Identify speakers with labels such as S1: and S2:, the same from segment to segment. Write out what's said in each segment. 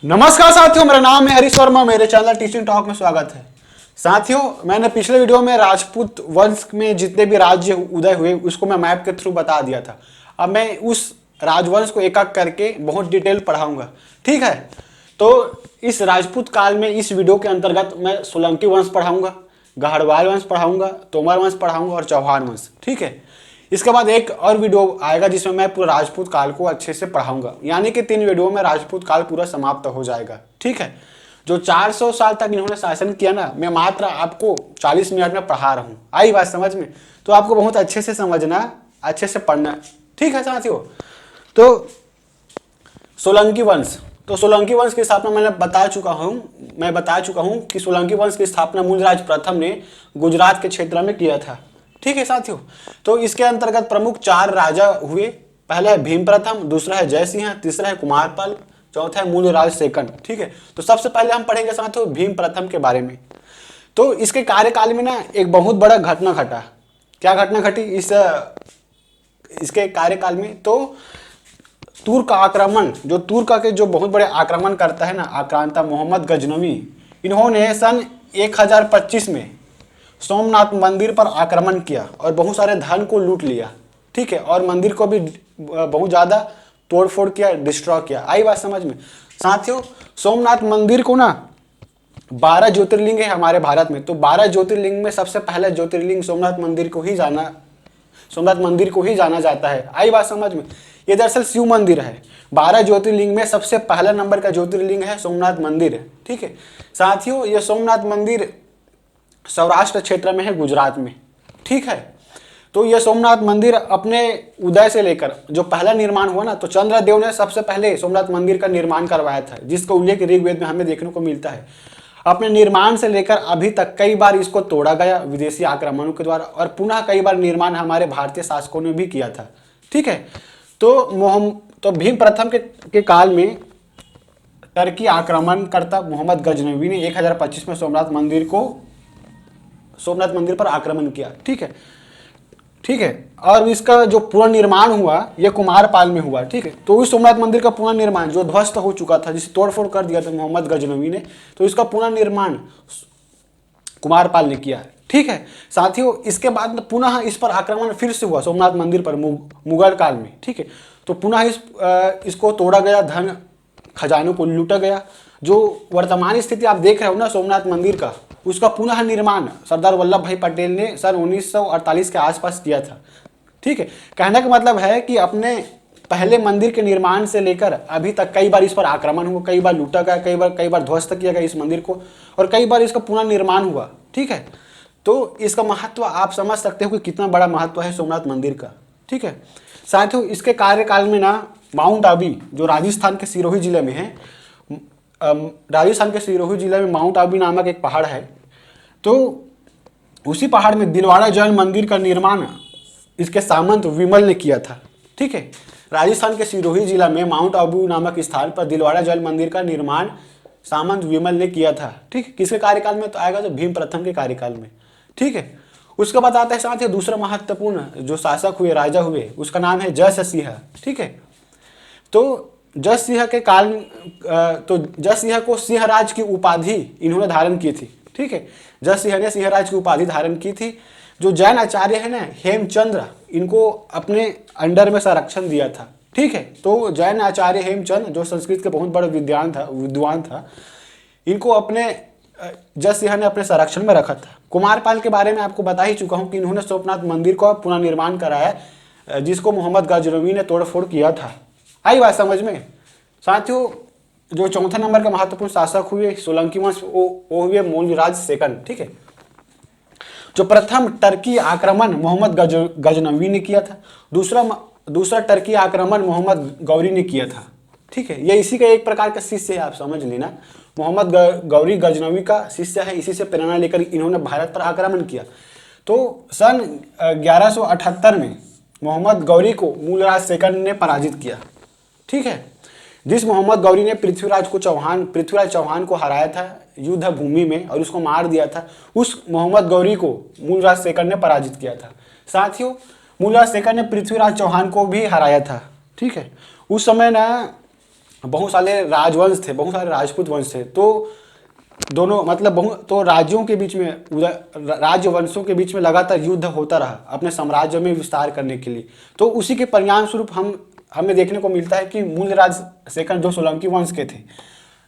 S1: नमस्कार साथियों, मेरा नाम है हरीश वर्मा। मेरे चैनल टीचिंग टॉक में स्वागत है। साथियों, मैंने पिछले वीडियो में राजपूत वंश में जितने भी राज्य उदय हुए उसको मैं मैप के थ्रू बता दिया था। अब मैं उस राजवंश को एक एक करके बहुत डिटेल पढ़ाऊंगा, ठीक है। तो इस राजपूत काल में इस वीडियो के अंतर्गत मैं सोलंकी वंश पढ़ाऊंगा, गढ़वाल वंश पढ़ाऊंगा, तोमर वंश पढ़ाऊंगा और चौहान वंश, ठीक है। इसके बाद एक और वीडियो आएगा जिसमें मैं पूरा राजपूत काल को अच्छे से पढ़ाऊंगा, यानी कि 3 वीडियो में राजपूत काल पूरा समाप्त हो जाएगा, ठीक है। जो 400 साल तक इन्होंने शासन किया ना, मैं मात्र आपको 40 मिनट में पढ़ा रहा हूँ। आई बात समझ में? तो आपको बहुत अच्छे से समझना, अच्छे से पढ़ना, ठीक है साथियों। तो सोलंकी वंश, तो सोलंकी वंश की स्थापना मैं बता चुका हूँ कि सोलंकी वंश की स्थापना मूलराज प्रथम ने गुजरात के क्षेत्र में किया था, ठीक है साथियों। तो इसके अंतर्गत प्रमुख 4 राजा हुए। पहला है भीम प्रथम, दूसरा है जय सिंह, तीसरा है कुमारपाल, चौथा है मूलराज सेकंड, ठीक है। तो सबसे पहले हम पढ़ेंगे साथियों भीम प्रथम के बारे में। तो इसके कार्यकाल में ना एक बहुत बड़ा घटना घटा। क्या घटना घटी इसके कार्यकाल में? तो तुर्क आक्रमण, जो तुर्क के जो बहुत बड़े आक्रमण करता है ना, आक्रांता मोहम्मद गजनवी, इन्होंने सन 1025 में सोमनाथ मंदिर पर आक्रमण किया और बहुत सारे धन को लूट लिया, ठीक है। और मंदिर को भी बहुत ज़्यादा तोड़फोड़ किया, डिस्ट्रॉय किया। आई बात समझ में साथियों? सोमनाथ मंदिर को ना 12 ज्योतिर्लिंग है हमारे भारत में। तो 12 ज्योतिर्लिंग में सबसे पहले ज्योतिर्लिंग सोमनाथ मंदिर को ही जाना जाता है। आई बात समझ में? ये दरअसल शिव मंदिर है। 12 ज्योतिर्लिंग में सबसे पहला नंबर का ज्योतिर्लिंग है सोमनाथ मंदिर, ठीक है साथियों। ये सोमनाथ मंदिर सौराष्ट्र क्षेत्र में है, गुजरात में, ठीक है। तो यह सोमनाथ मंदिर अपने उदय से लेकर जो पहला निर्माण हुआ ना, तो चंद्रदेव ने सबसे पहले सोमनाथ मंदिर का निर्माण करवाया था, जिसका उल्लेख ऋग्वेद में हमें देखने को मिलता है। अपने निर्माण से लेकर अभी तक कई बार इसको तोड़ा गया विदेशी आक्रमणों के द्वारा, और पुनः कई बार निर्माण हमारे भारतीय शासकों ने भी किया था, ठीक है। तो भीम प्रथम के काल में टर्की आक्रमणकर्ता मोहम्मद गजनवी ने 1025 में सोमनाथ मंदिर पर आक्रमण किया, ठीक है। और इसका जो पुनर्निर्माण हुआ यह कुमारपाल में हुआ, ठीक है। तो इस सोमनाथ मंदिर का पुनर्निर्माण जो ध्वस्त हो चुका था, जिसे तोड़फोड़ कर दिया था मोहम्मद गजनवी ने, तो इसका पुनर्निर्माण कुमारपाल ने किया, ठीक है साथियों। इसके बाद पुनः इस पर आक्रमण फिर से हुआ सोमनाथ मंदिर पर मुगल काल में, ठीक है। तो पुनः इसको तोड़ा गया, धन खजानों को लूटा गया। जो वर्तमान स्थिति आप देख रहे हो ना सोमनाथ मंदिर का, उसका पुनः निर्माण सरदार वल्लभ भाई पटेल ने सन 1948 के आसपास किया था, ठीक है। कहने का मतलब है कि अपने पहले मंदिर के निर्माण से लेकर अभी तक कई बार इस पर आक्रमण हुआ, कई बार लूटा गया, कई बार ध्वस्त किया गया इस मंदिर को, और कई बार इसका पुनर्निर्माण हुआ, ठीक है। तो इसका महत्व आप समझ सकते हो कि कितना बड़ा महत्व है सोमनाथ मंदिर का, ठीक है साथियों। इसके कार्यकाल में ना माउंट आबू, जो राजस्थान के सिरोही जिले में है, राजस्थान के सिरोही जिले में माउंट आबू नामक एक पहाड़ है। तो उसी पहाड़ में दिलवाड़ा जैन मंदिर का निर्माण इसके सामंत विमल ने किया था, ठीक है। राजस्थान के सिरोही जिला में माउंट आबू नामक स्थान पर दिलवाड़ा जैन मंदिर का निर्माण सामंत विमल ने किया था, ठीक। किसके कार्यकाल में? तो आएगा तो भीम प्रथम के कार्यकाल में, ठीक है। उसके बाद आता है साथ ही दूसरा महत्वपूर्ण जो शासक हुए, राजा हुए, उसका नाम है जय सिंह, ठीक है। तो जय सिंह के काल, तो जय सिंह को सिंहराज की उपाधि इन्होंने धारण की थी, ठीक है। जय सिंह ने सिंहराज की उपाधि धारण की थी। जो जैन आचार्य है ना हेमचंद्र, इनको अपने अंडर में संरक्षण दिया था, ठीक है। तो जैन आचार्य हेमचंद्र जो संस्कृत के बहुत बड़े विद्वान था, इनको अपने जय सिंह ने अपने संरक्षण में रखा था। कुमारपाल के बारे में आपको बता ही चुका हूं कि इन्होंने सोमनाथ मंदिर का पुनर्निर्माण कराया, जिसको मोहम्मद गजनवी ने तोड़फोड़ किया था। आई बात समझ में साथियों? जो चौथा नंबर का महत्वपूर्ण शासक हुए सोलंकी वंश, वो हुए मूलराज सेकंड, ठीक है। जो प्रथम टर्की आक्रमण मोहम्मद गजनवी ने किया था, दूसरा टर्की आक्रमण मोहम्मद गौरी ने किया था, ठीक है। ये इसी का एक प्रकार का शिष्य है, आप समझ लेना। मोहम्मद गौरी गजनवी का शिष्य है, इसी से प्रेरणा लेकर इन्होंने भारत पर आक्रमण किया। तो सन 1178 में मोहम्मद गौरी को मूलराज सेकंड ने पराजित किया, ठीक है। जिस मोहम्मद गौरी ने पृथ्वीराज चौहान को हराया था युद्ध भूमि में और उसको मार दिया था, उस मोहम्मद गौरी को मूलराज सेकंड ने पराजित किया था। साथियों, मूलराज सेकंड ने पृथ्वीराज चौहान को भी हराया था, ठीक है। उस समय ना बहुत सारे राजवंश थे, बहुत सारे राजपूत वंश थे, तो दोनों मतलब बहुत तो राज्यों के बीच में राज्य वंशों के बीच में लगातार युद्ध होता रहा अपने साम्राज्य में विस्तार करने के लिए। तो उसी के परिणाम स्वरूप हमें देखने को मिलता है कि मूल्यराज सेकंड जो सोलंकी वंश के थे,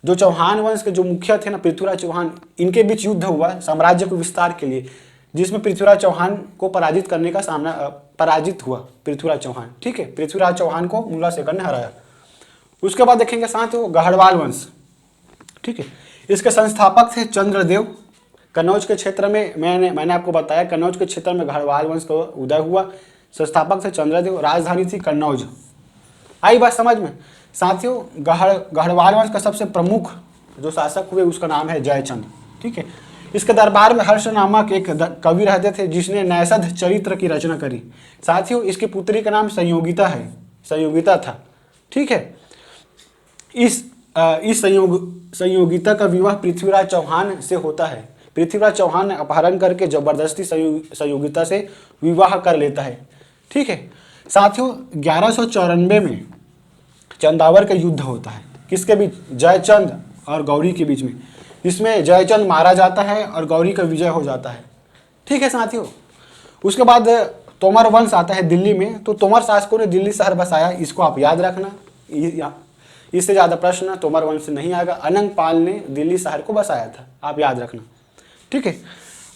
S1: जो चौहान वंश के जो मुखिया थे ना पृथ्वीराज चौहान, इनके बीच युद्ध हुआ साम्राज्य को विस्तार के लिए, जिसमें पृथ्वीराज चौहान को पराजित करने का सामना पराजित हुआ पृथ्वीराज चौहान। ठीक है, पृथ्वीराज चौहान को मूल्यराज सेकंड ने हराया। उसके बाद देखेंगे साथ वो गढ़वाल वंश। ठीक है, इसके संस्थापक थे चंद्रदेव। कन्नौज के क्षेत्र में मैंने आपको बताया, कन्नौज के क्षेत्र में गढ़वाल वंश का उदय हुआ। संस्थापक थे चंद्रदेव, राजधानी थी कन्नौज। आई बात समझ में साथियों? गढ़वाल वंश का सबसे प्रमुख जो शासक हुए उसका नाम है जयचंद। ठीक है, इसके दरबार में हर्ष नामक एक कवि रहते थे जिसने नैषध चरित्र की रचना करी। साथियों, इसकी पुत्री का नाम संयोगिता है, संयोगिता था। ठीक है, इस संयोगिता का विवाह पृथ्वीराज चौहान से होता है। पृथ्वीराज चौहान ने अपहरण करके जबरदस्ती संयोगिता से विवाह कर लेता है। ठीक है साथियों, 1194 में चंदावर का युद्ध होता है। किसके बीच? जयचंद और गौरी के बीच में। इसमें जयचंद मारा जाता है और गौरी का विजय हो जाता है। ठीक है साथियों, उसके बाद तोमर वंश आता है दिल्ली में। तो तोमर शासकों ने दिल्ली शहर बसाया, इसको आप याद रखना। इससे ज़्यादा प्रश्न तोमर वंश से नहीं आएगा। अनंग पाल ने दिल्ली शहर को बसाया था, आप याद रखना। ठीक है,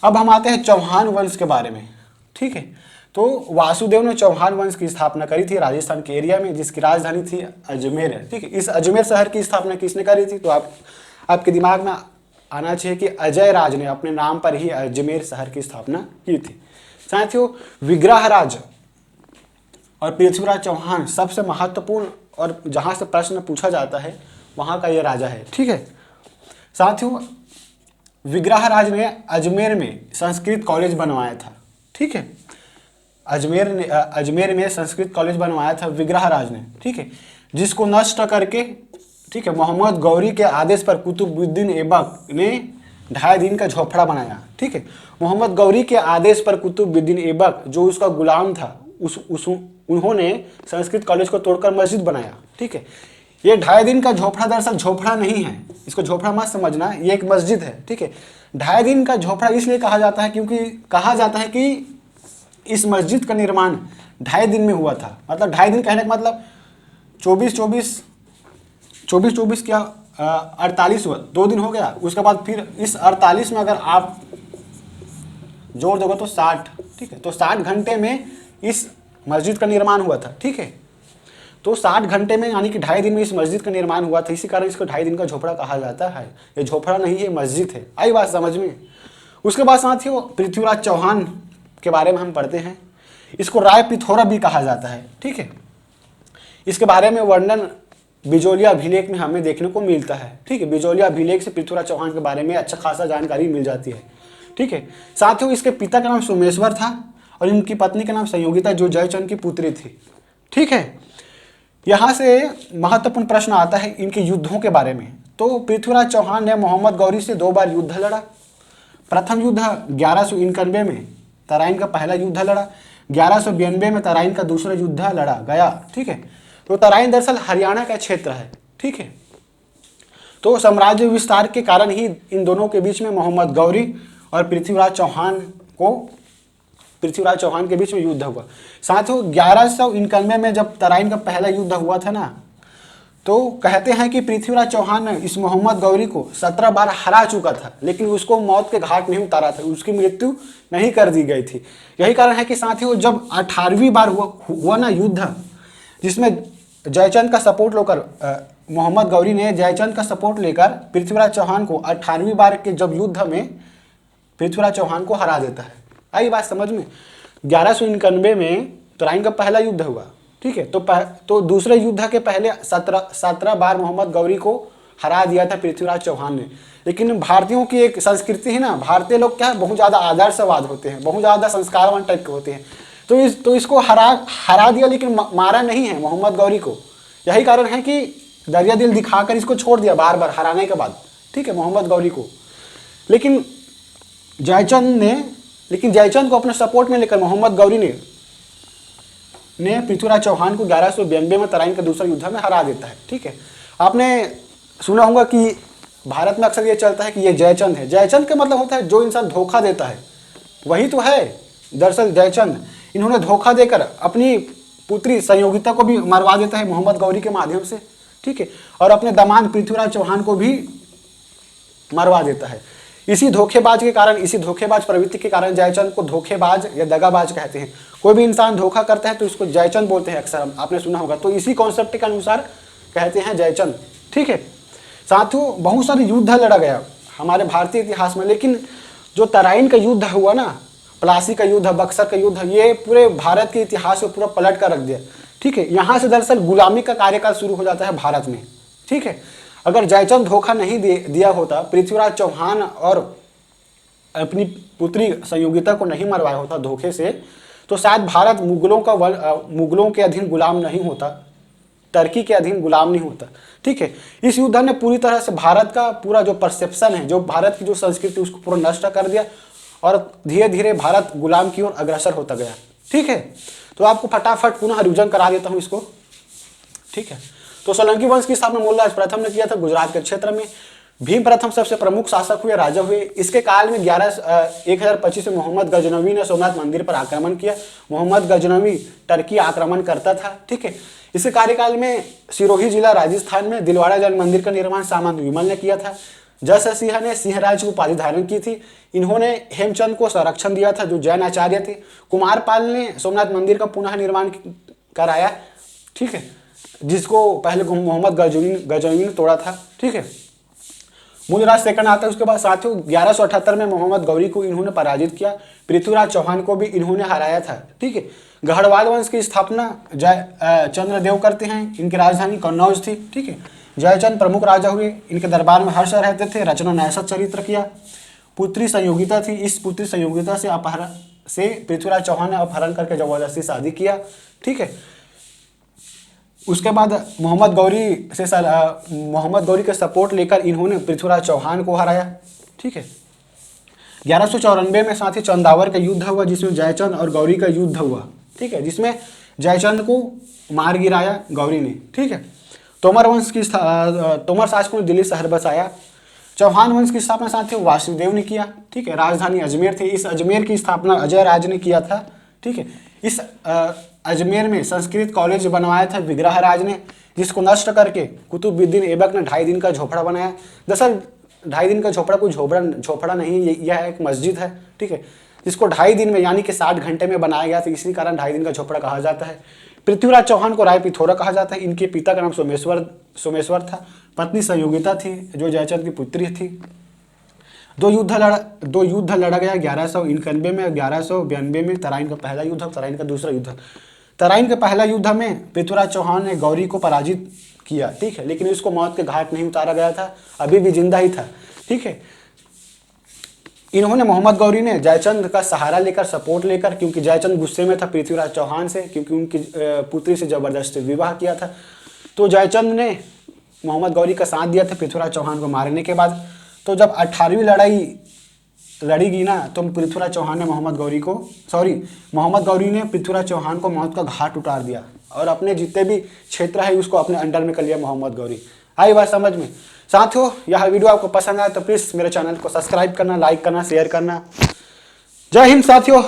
S1: अब हम आते हैं चौहान वंश के बारे में। ठीक है, तो वासुदेव ने चौहान वंश की स्थापना करी थी राजस्थान के एरिया में, जिसकी राजधानी थी अजमेर। ठीक है, इस अजमेर शहर की स्थापना किसने करी थी? तो आपके दिमाग में आना चाहिए कि अजय राज ने अपने नाम पर ही अजमेर शहर की स्थापना की थी। साथियों, विग्रहराज और पृथ्वीराज चौहान सबसे महत्वपूर्ण और जहाँ से प्रश्न पूछा जाता है वहाँ का ये राजा है। ठीक है साथियों, विग्रहराज ने अजमेर में संस्कृत कॉलेज बनवाया था। ठीक है, अजमेर में संस्कृत कॉलेज बनवाया था विग्रहराज ने। ठीक है, जिसको नष्ट करके, ठीक है, मोहम्मद गौरी के आदेश पर कुतुबुद्दीन ऐबक ने 2.5 दिन का झोपड़ा बनाया। ठीक है, मोहम्मद गौरी के आदेश पर कुतुबुद्दीन ऐबक जो उसका गुलाम था उन्होंने संस्कृत कॉलेज को तोड़कर मस्जिद बनाया। ठीक है, ये 2.5 दिन का झोपड़ा दरअसल झोपड़ा नहीं है, इसको झोपड़ा मत समझना, ये एक मस्जिद है। ठीक है, 2.5 दिन का झोपड़ा इसलिए कहा जाता है क्योंकि कहा जाता है कि इस मस्जिद का निर्माण 2.5 दिन में हुआ था। मतलब 2.5 दिन कहने का मतलब 24 क्या 48 हुआ, 2 दिन हो गया। उसके बाद फिर इस 48 में अगर आप जोड़ दोगे तो 60। ठीक है, तो 60 घंटे में इस मस्जिद का निर्माण हुआ था। ठीक है, तो 60 घंटे में यानी कि 2.5 दिन में इस मस्जिद का निर्माण हुआ था, इसी कारण इसको 2.5 दिन का झोपड़ा कहा जाता है। ये झोपड़ा नहीं है, मस्जिद है। आई बात समझ में? उसके बाद साथियों, पृथ्वीराज चौहान के बारे में हम पढ़ते हैं। इसको राय पिथौरा भी कहा जाता है। ठीक है, इसके बारे में वर्णन बिजोलिया अभिलेख में हमें देखने को मिलता है। ठीक है, बिजोलिया अभिलेख से पृथ्वीराज चौहान के बारे में अच्छा खासा जानकारी मिल जाती है। ठीक है साथियों, इसके पिता का नाम सोमेश्वर था और इनकी पत्नी का नाम संयोगिता जो जयचंद की पुत्री थी। ठीक है, यहाँ से महत्वपूर्ण प्रश्न आता है इनके युद्धों के बारे में। तो पृथ्वीराज चौहान ने मोहम्मद गौरी से 2 बार युद्ध लड़ा। प्रथम युद्ध 1191 में तराइन का पहला युद्ध लड़ा, 1192 में तराइन का दूसरा युद्ध लड़ा गया। ठीक है, तो तराइन दरअसल हरियाणा का क्षेत्र है। ठीक है, तो साम्राज्य विस्तार के कारण ही इन दोनों के बीच में मोहम्मद गौरी और पृथ्वीराज चौहान के बीच में युद्ध हुआ। साथियों, 1191 में जब तराइन का पहला युद्ध हुआ था ना, तो कहते हैं कि पृथ्वीराज चौहान ने इस मोहम्मद गौरी को 17 बार हरा चुका था, लेकिन उसको मौत के घाट नहीं उतारा था, उसकी मृत्यु नहीं कर दी गई थी। यही कारण है कि साथियों, जब 18वीं बार हुआ ना युद्ध, जिसमें जयचंद का सपोर्ट लेकर मोहम्मद गौरी ने जयचंद का सपोर्ट लेकर पृथ्वीराज चौहान को 18वीं बार के जब युद्ध में पृथ्वीराज चौहान को हरा देता है। आई बात समझ में? 1191 में तराइन का पहला युद्ध हुआ। ठीक है, तो दूसरे युद्ध के पहले 17 बार मोहम्मद गौरी को हरा दिया था पृथ्वीराज चौहान ने। लेकिन भारतीयों की एक संस्कृति है ना, भारतीय लोग क्या है, बहुत ज़्यादा आदर्शवाद होते हैं, बहुत ज़्यादा संस्कारवान टाइप के होते हैं। तो इसको हरा दिया, लेकिन मारा नहीं है मोहम्मद गौरी को। यही कारण है कि दरिया दिल दिखाकर इसको छोड़ दिया बार बार हराने के बाद। ठीक है, मोहम्मद गौरी को। लेकिन जयचंद को अपने सपोर्ट में लेकर मोहम्मद गौरी ने पृथ्वीराज चौहान को 1192 में तराइन के दूसरे युद्ध में हरा देता है। ठीक है, आपने सुना होगा कि भारत में अक्सर ये चलता है कि ये जयचंद है। जयचंद का मतलब होता है जो इंसान धोखा देता है, वही तो है दरअसल जयचंद। इन्होंने धोखा देकर अपनी पुत्री संयोगिता को भी मरवा देता है मोहम्मद गौरी के माध्यम से, ठीक है, और अपने दामाद पृथ्वीराज चौहान को भी मरवा देता है। इसी धोखेबाज के कारण, इसी धोखेबाज प्रवृत्ति के कारण जयचंद को धोखेबाज या दगाबाज कहते हैं। कोई भी इंसान धोखा करता है तो इसको जयचंद बोलते हैं, अक्सर आपने सुना होगा। तो इसी कॉन्सेप्ट के अनुसार कहते हैं जयचंद, ठीक है। साथियों, बहुत सारे युद्ध लड़ा गया हमारे भारतीय इतिहास में, लेकिन जो तराइन का युद्ध हुआ ना, प्लासी का युद्ध, बक्सर का युद्ध, ये पूरे भारत के इतिहास को पूरा पलट कर रख दिया, ठीक है। यहाँ से दरअसल गुलामी का कार्यकाल शुरू हो जाता है भारत में, ठीक है। अगर जयचंद धोखा नहीं दिया होता, पृथ्वीराज चौहान और अपनी पुत्री संयोगिता को नहीं मरवाया होता धोखे से, तो शायद भारत मुगलों के अधीन गुलाम नहीं होता, टर्की के अधीन गुलाम नहीं होता, ठीक है। इस युद्ध ने पूरी तरह से भारत का पूरा जो परसेप्शन है, जो भारत की जो संस्कृति, उसको पूरा नष्ट कर दिया और धीरे धीरे भारत गुलाम की ओर अग्रसर होता गया, ठीक है। तो आपको फटाफट पुनः रिविजन करा देता हूँ इसको, ठीक है। तो सोलंकी वंश की स्थापना मूलराज प्रथम ने किया था गुजरात के क्षेत्र में। भीम प्रथम सबसे प्रमुख शासक हुए, राजा हुए। इसके काल में 1025 में मोहम्मद गजनवी ने सोमनाथ मंदिर पर आक्रमण किया। मोहम्मद गजनवी टर्की आक्रमण करता था, ठीक है। इसके कार्यकाल में सिरोही जिला राजस्थान में दिलवाड़ा जैन मंदिर का निर्माण सामंत विमल ने किया था। जस सिंह ने सिंहराज की उपाधि धारण की थी। इन्होंने हेमचंद को संरक्षण दिया था, जो जैन आचार्य थे। कुमारपाल ने सोमनाथ मंदिर का पुनः निर्माण कराया, ठीक है, जिसको पहले मोहम्मद गजनवी ने तोड़ा था, ठीक है। मूलराज सेकंड आता है। उसके बाद साथियों 1178 में मोहम्मद गौरी को इन्होंने पराजित किया। पृथ्वीराज चौहान को भी इन्होंने हराया था, ठीक है। गढ़वाल वंश की स्थापना चंद्रदेव करते हैं। इनकी राजधानी कन्नौज थी, ठीक है। जयचंद प्रमुख राजा हुए। इनके दरबार में हर्ष रहते थे। रचना न्यासत चरित्र किया। पुत्री संयोगिता थी। इस पुत्री संयोगिता से पृथ्वीराज चौहान ने अपहरण करके जबरदस्ती शादी किया, ठीक है। उसके बाद मोहम्मद गौरी के सपोर्ट लेकर इन्होंने पृथ्वीराज चौहान को हराया, ठीक है। 1194 में साथ ही चंदावर का युद्ध हुआ, जिसमें जयचंद और गौरी का युद्ध हुआ, ठीक है, जिसमें जयचंद को मार गिराया गौरी ने, ठीक है। तोमर शासकों ने दिल्ली शहर बसाया। चौहान वंश की स्थापना साथ ही वासुदेव ने किया, ठीक है। राजधानी अजमेर थी। इस अजमेर की स्थापना अजय राज ने किया था, ठीक है। इस अजमेर में संस्कृत कॉलेज बनवाया था विग्रह राज ने, जिसको नष्ट करके कुतुबुद्दीन ऐबक ने 2.5 दिन का झोपड़ा बनाया। दरअसल 2.5 दिन का झोपड़ा कोई झोपड़ा नहीं, यह एक मस्जिद है, ठीक है, जिसको 2.5 दिन में यानी कि 60 घंटे में बनाया गया था। इसी कारण 2.5 दिन का झोपड़ा कहा जाता है। पृथ्वीराज चौहान को राय पिथौरा कहा जाता है। इनके पिता का नाम सोमेश्वर था। पत्नी संयोगिता थी, जो जयचंद की पुत्री थी। दो युद्ध लड़ा गया 1191 में, 1192 में। तराइन का पहला युद्ध, तराइन का दूसरा युद्ध। तराइन के पहला युद्ध में पृथ्वीराज चौहान ने गौरी को पराजित किया, ठीक है, लेकिन उसको मौत के घाट नहीं उतारा गया था, अभी भी जिंदा ही था, ठीक है। इन्होंने मोहम्मद गौरी ने जयचंद का सहारा लेकर, सपोर्ट लेकर, क्योंकि जयचंद गुस्से में था पृथ्वीराज चौहान से, क्योंकि उनकी पुत्री से जबरदस्ती विवाह किया था। तो जयचंद ने मोहम्मद गौरी का साथ दिया था पृथ्वीराज चौहान को मारने के बाद। तो जब 18वीं लड़ाई लड़ी गई ना, तो पृथ्वीराज चौहान ने मोहम्मद गौरी ने पृथ्वीराज चौहान को मौत का घाट उतार दिया और अपने जितने भी क्षेत्र है उसको अपने अंडर में कर लिया मोहम्मद गौरी। आई बात समझ में? साथियों, यह वीडियो आपको पसंद आया तो प्लीज़ मेरे चैनल को सब्सक्राइब करना, लाइक करना, शेयर करना। जय हिंद साथियों।